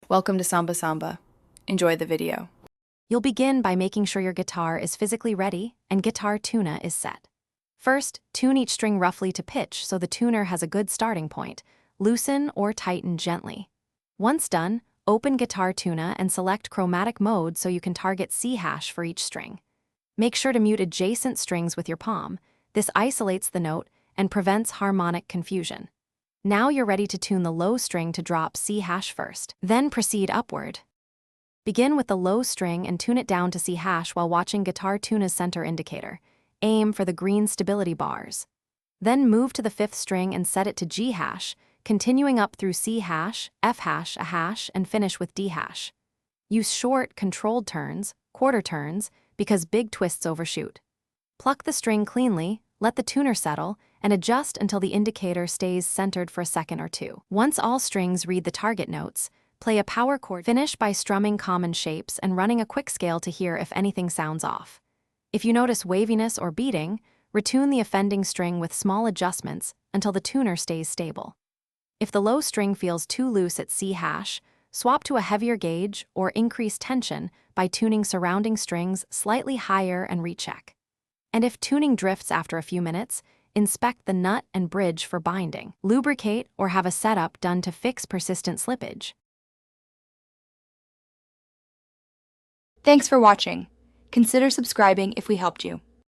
Welcome to Samba Samba. Enjoy the video. You'll begin by making sure your guitar is physically ready and guitar tuna is set. First, tune each string roughly to pitch so the tuner has a good starting point. Loosen or tighten gently. Once done, open guitar tuna and select chromatic mode so you can target C hash for each string. Make sure to mute adjacent strings with your palm. This isolates the note and prevents harmonic confusion. Now you're ready to tune the low string to drop C hash first. Then proceed upward. Begin with the low string and tune it down to C hash while watching guitar tuna's center indicator. Aim for the green stability bars. Then move to the 5th string and set it to G hash, continuing up through C hash, F hash, A hash, and finish with D hash. Use short, controlled turns, quarter turns, because big twists overshoot. Pluck the string cleanly, let the tuner settle, and adjust until the indicator stays centered for a second or two. Once all strings read the target notes, play a power chord. Finish by strumming common shapes and running a quick scale to hear if anything sounds off. If you notice waviness or beating, retune the offending string with small adjustments until the tuner stays stable. If the low string feels too loose at C hash, swap to a heavier gauge or increase tension by tuning surrounding strings slightly higher and recheck. And if tuning drifts after a few minutes, inspect the nut and bridge for binding. Lubricate or have a setup done to fix persistent slippage. Thanks for watching. Consider subscribing if we helped you.